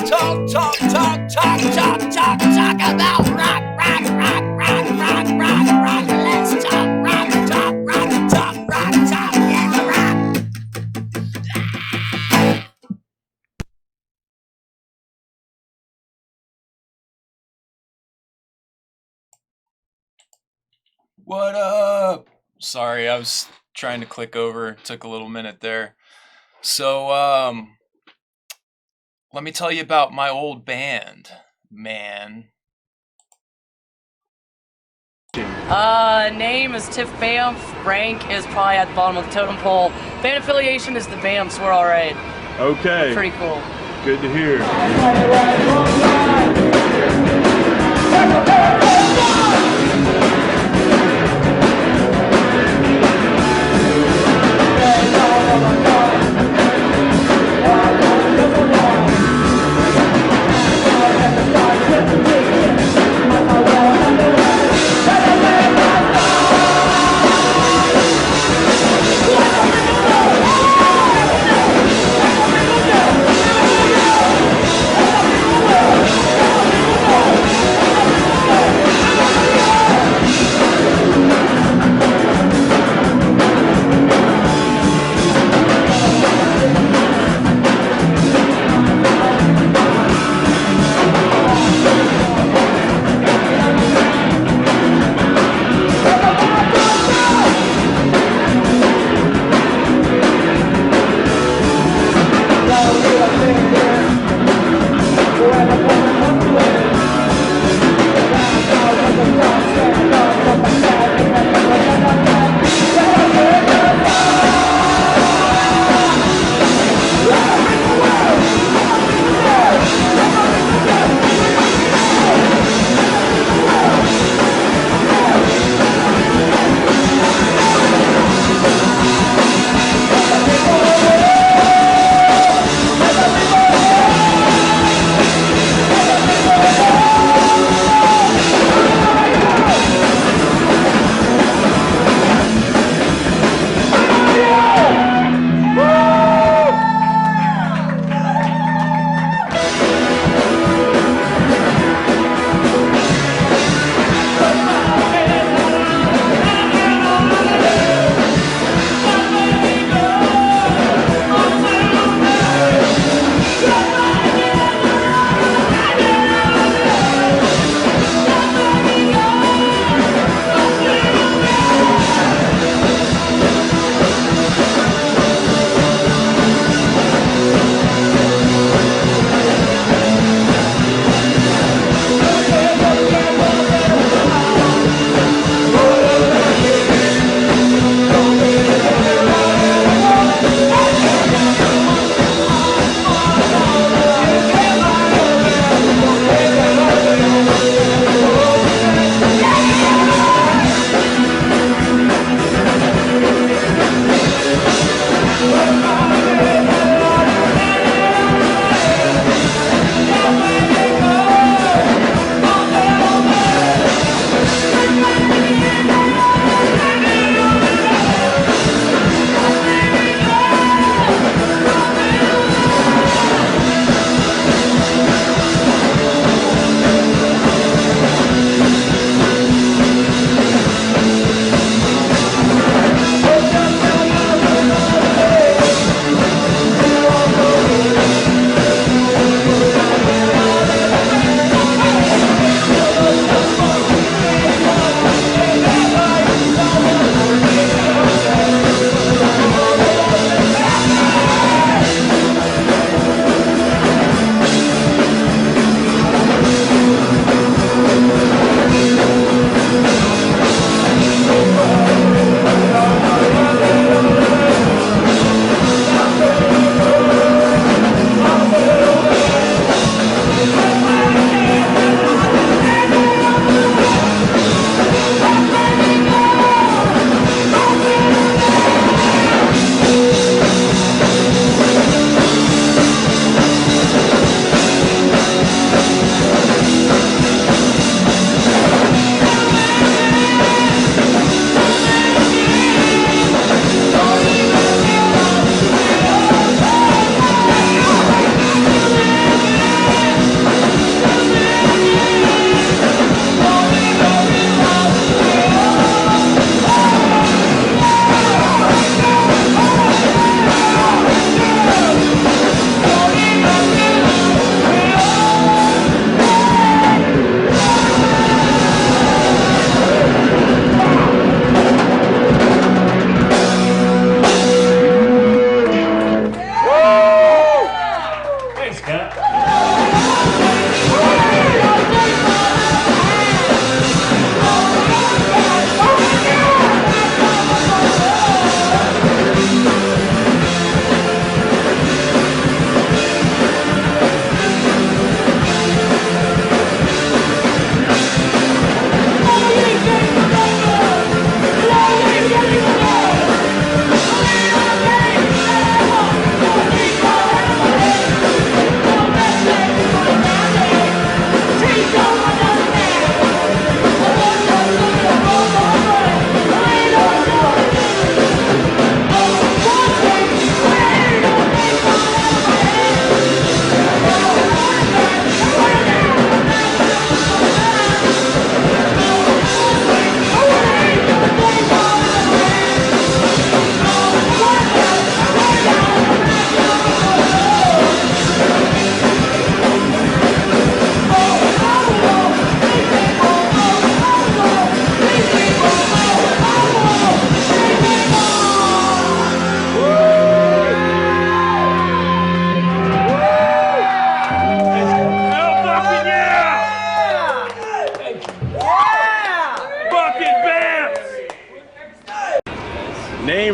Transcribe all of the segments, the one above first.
Talk about rock, rock, rock, rock, rock, rock, rock. Let's talk rock, talk rock, talk rock, talk, yeah, rock. What up? Sorry, I was trying to click over. Took a little minute there. So, let me tell you about my old band, man. Name is Tiff BAMF. Rank is probably at the bottom of the totem pole. Band affiliation is the BAMFs. We're alright. Okay. Pretty cool. Good to hear.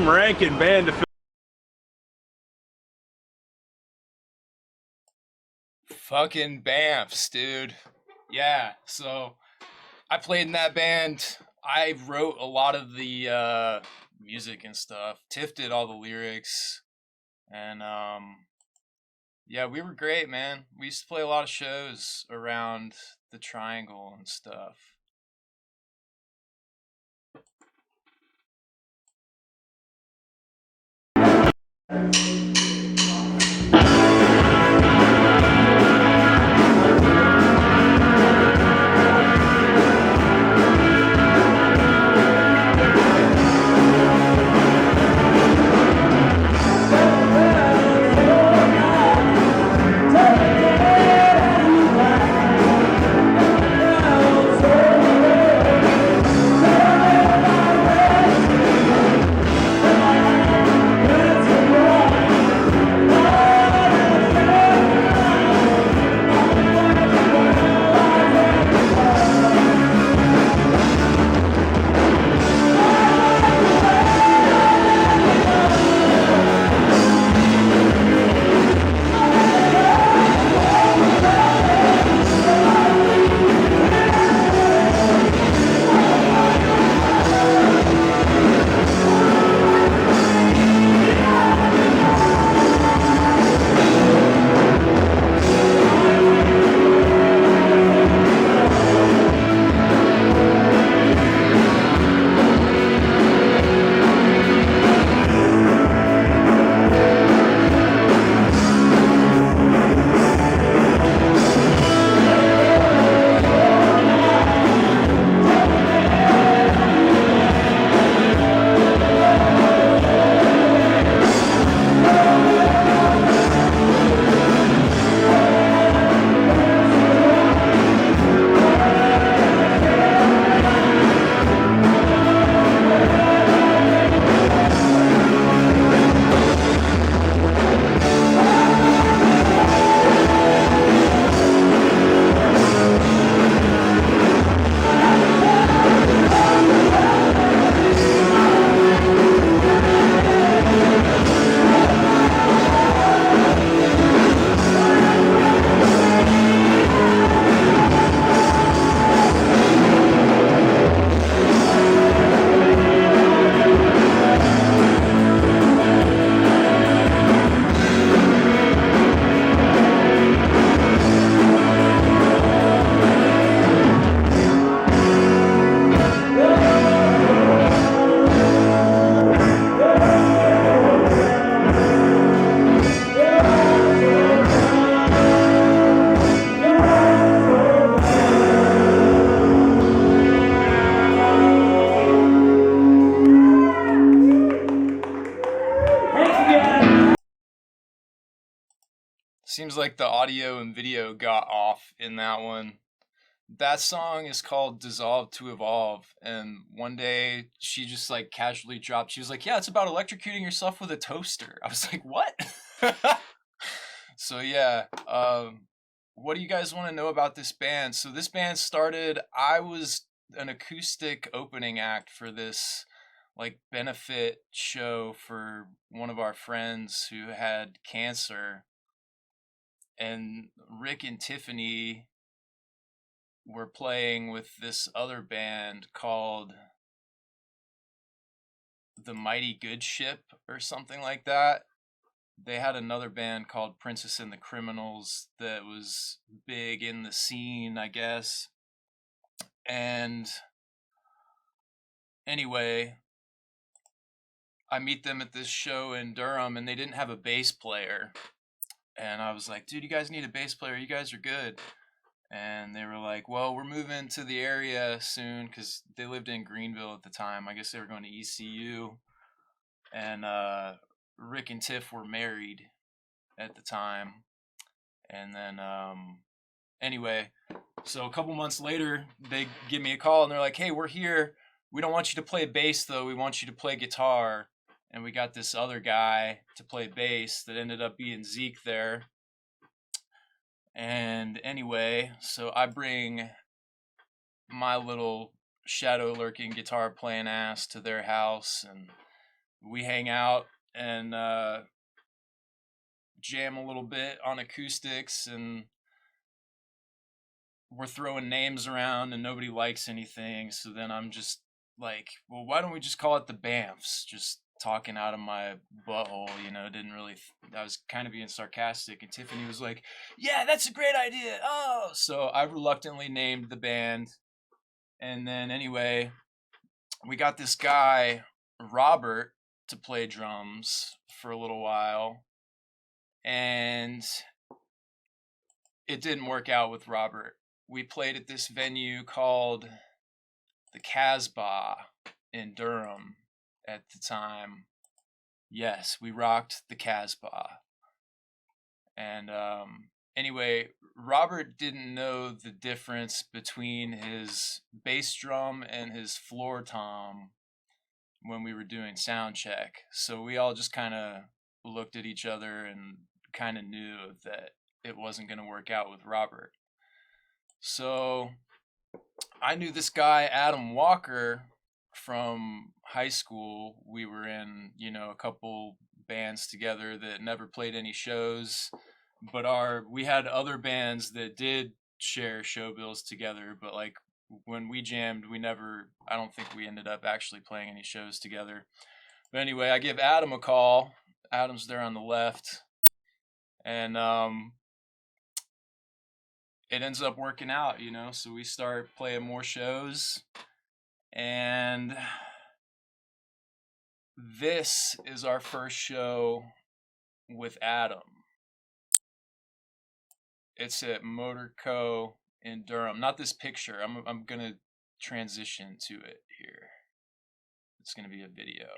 name, rank, and band affiliation. Fucking BAMFs, dude. Yeah, so I played in that band. I wrote a lot of the music and stuff. Tiff did all the lyrics. And yeah, we were great, man. We used to play a lot of shows around the Triangle and stuff. Seems like the audio and video got off in that one. That song is called Dissolve to Evolve. And one day she just like casually dropped, she was like, yeah, it's about electrocuting yourself with a toaster. I was like, what? So yeah, what do you guys want to know about this band? So this band started, I was an acoustic opening act for this like benefit show for one of our friends who had cancer. And Rick and Tiffany were playing with this other band called The Mighty Good Ship or something like that. They had another band called Princess and the Criminals that was big in the scene, I guess. And anyway, I meet them at this show in Durham and they didn't have a bass player. And I was like, dude, you guys need a bass player. You guys are good. And they were like, well, we're moving to the area soon because they lived in Greenville at the time. I guess they were going to ECU. And Rick and Tiff were married at the time. And then, anyway, so a couple months later, they give me a call and they're like, hey, we're here. We don't want you to play bass, though. We want you to play guitar. And we got this other guy to play bass that ended up being Zeke there. And anyway, so I bring my little shadow lurking guitar playing ass to their house, and we hang out and jam a little bit on acoustics, and we're throwing names around and nobody likes anything. So then I'm just like, well, why don't we just call it the BAMFs? Just talking out of my butthole, didn't really, I was kind of being sarcastic, and Tiffany was like, yeah, that's a great idea. Oh, so I reluctantly named the band. And then anyway, we got this guy, Robert, to play drums for a little while. And it didn't work out with Robert. We played at this venue called the Casbah in Durham at the time. Yes, we rocked the Casbah. And anyway, Robert didn't know the difference between his bass drum and his floor tom when we were doing sound check. So we all just kind of looked at each other and kind of knew that it wasn't going to work out with Robert. So I knew this guy, Adam Walker, from high school. We were in, a couple bands together that never played any shows, but we had other bands that did share show bills together, but like when we jammed, I don't think we ended up actually playing any shows together. But anyway, I give Adam a call. Adam's there on the left, and it ends up working out, so we start playing more shows, and this is our first show with Adam. It's at Motor Co. in Durham. Not this picture. I'm gonna transition to it here. It's gonna be a video.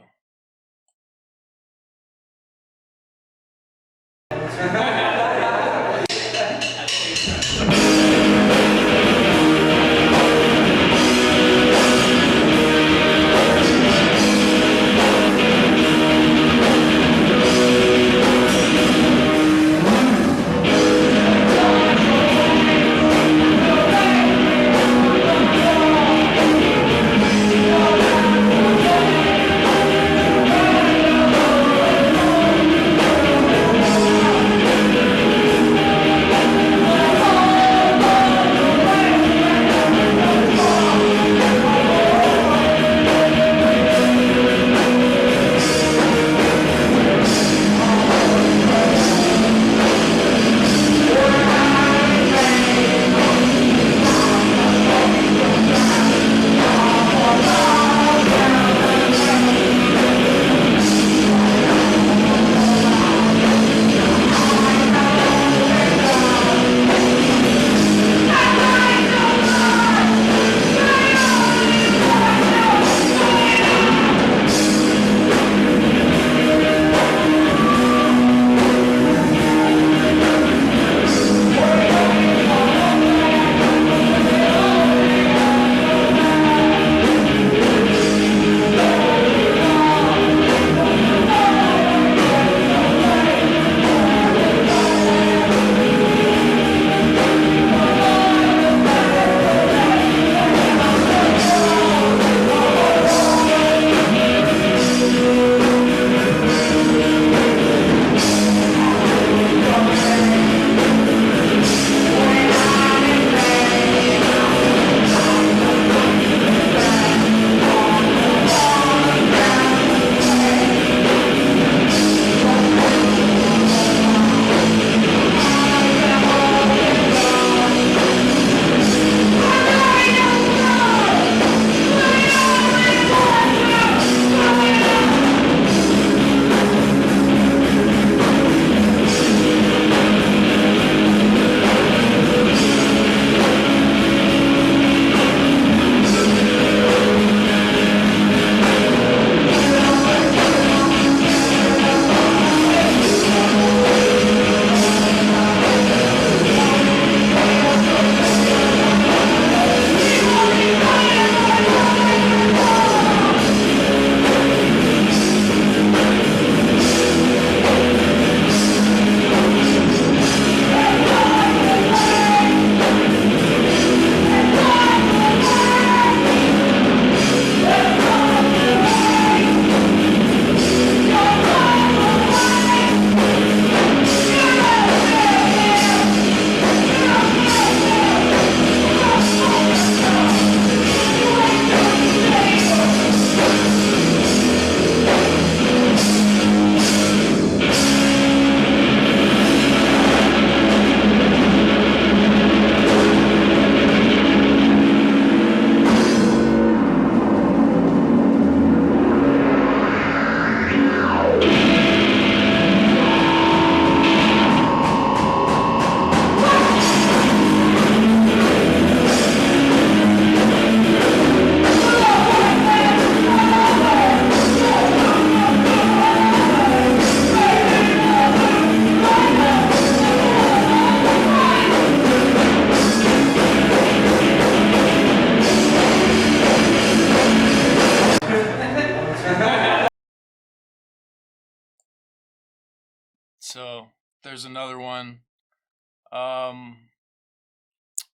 So there's another one.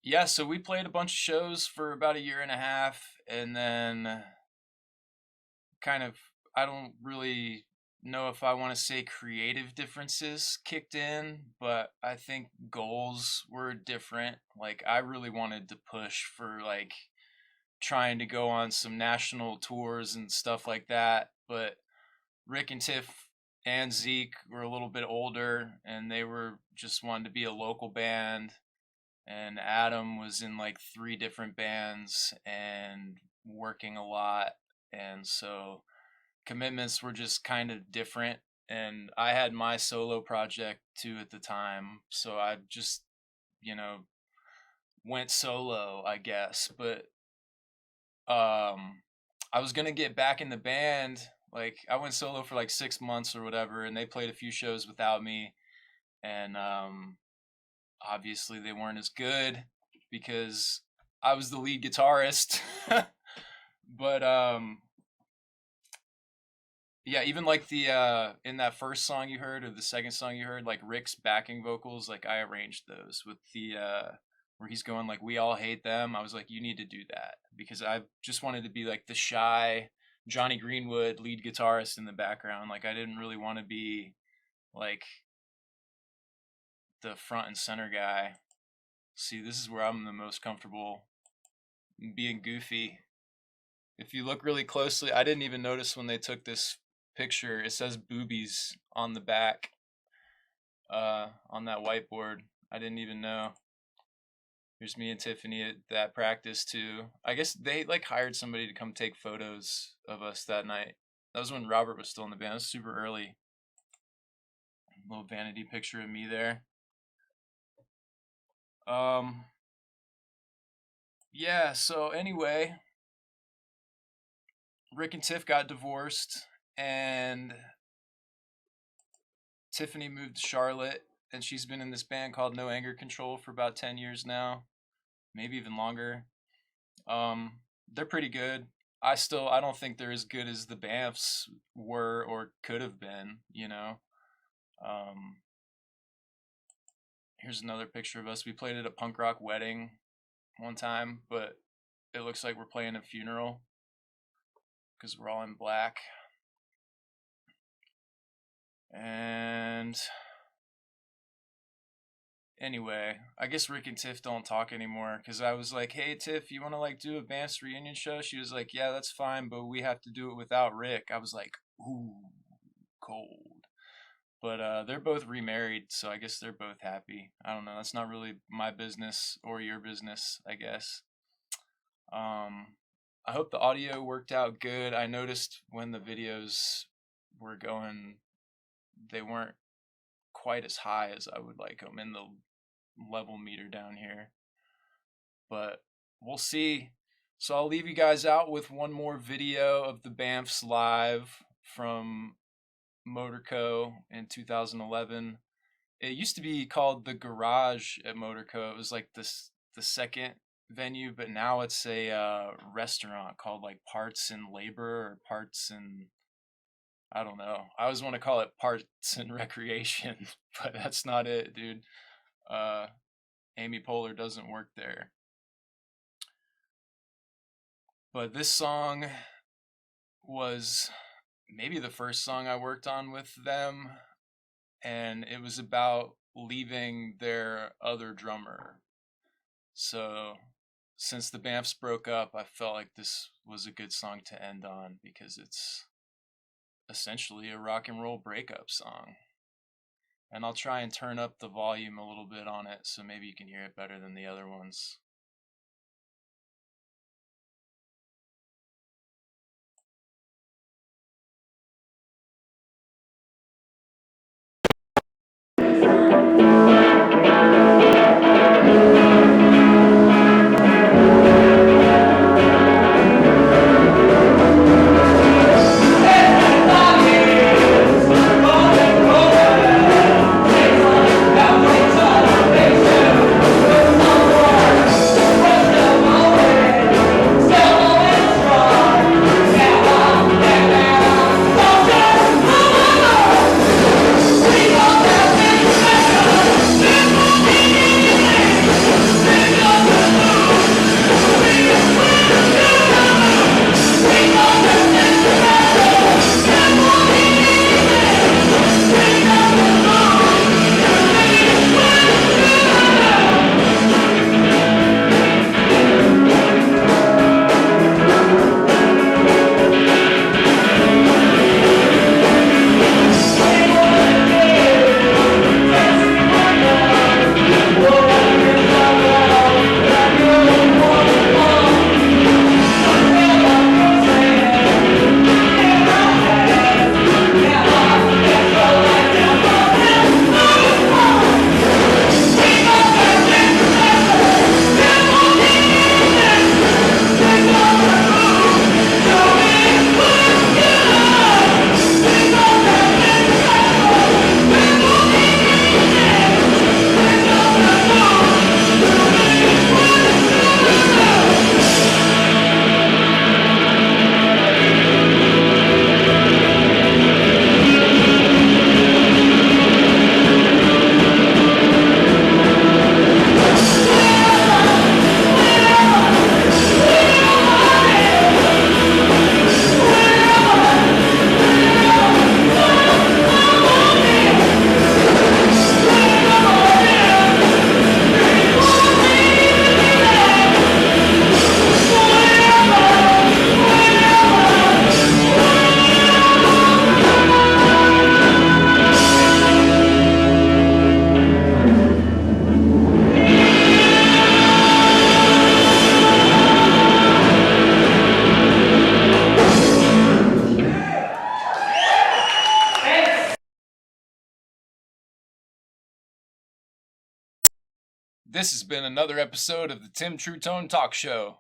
Yeah, so we played a bunch of shows for about a year and a half, and then kind of, I don't really know if I want to say creative differences kicked in, but I think goals were different. Like, I really wanted to push for like trying to go on some national tours and stuff like that, but Rick and Tiff and Zeke were a little bit older, and they were just wanted to be a local band, and Adam was in like 3 different bands and working a lot, and so commitments were just kind of different, and I had my solo project too at the time, so I just, you know, went solo, I guess. But I was gonna get back in the band. Like, I went solo for like 6 months or whatever, and they played a few shows without me, and obviously they weren't as good because I was the lead guitarist. But yeah, even like the in that first song you heard or the second song you heard, like Rick's backing vocals, like I arranged those with the where he's going like "we all hate them." I was like, you need to do that, because I just wanted to be like the shy Johnny Greenwood lead guitarist in the background. Like, I didn't really want to be like the front and center guy. See, this is where I'm the most comfortable being goofy. If you look really closely, I didn't even notice when they took this picture, it says boobies on the back on that whiteboard. I didn't even know. Here's me and Tiffany at that practice too. I guess they like hired somebody to come take photos of us that night. That was when Robert was still in the band. It was super early. Little vanity picture of me there. Yeah, so anyway, Rick and Tiff got divorced, and Tiffany moved to Charlotte, and she's been in this band called No Anger Control for about 10 years now, maybe even longer. They're pretty good. I don't think they're as good as the BAMFs were or could have been, you know. Here's another picture of us. We played at a punk rock wedding one time, but it looks like we're playing a funeral because we're all in black. And anyway, I guess Rick and Tiff don't talk anymore, because I was like, hey Tiff, you want to like do a BAMFs reunion show? She was like, yeah, that's fine, but we have to do it without Rick. I was like, ooh, cold. But they're both remarried, so I guess they're both happy. I don't know, that's not really my business or your business, I guess. I hope the audio worked out good. I noticed when the videos were going, they weren't quite as high as I would like them in the level meter down here, but we'll see. So I'll leave you guys out with one more video of the BAMFs live from Motorco in 2011. It used to be called the Garage at Motorco. It was like the second venue, but now it's a restaurant called like Parts and Labor or Parts and, I don't know. I always want to call it Parts and Recreation, but that's not it, dude. Amy Poehler doesn't work there. But this song was maybe the first song I worked on with them, and it was about leaving their other drummer. So since the BAMFs broke up, I felt like this was a good song to end on, because it's essentially a rock and roll breakup song. And I'll try and turn up the volume a little bit on it so maybe you can hear it better than the other ones. This has been another episode of the Tim Trutone Talk Show.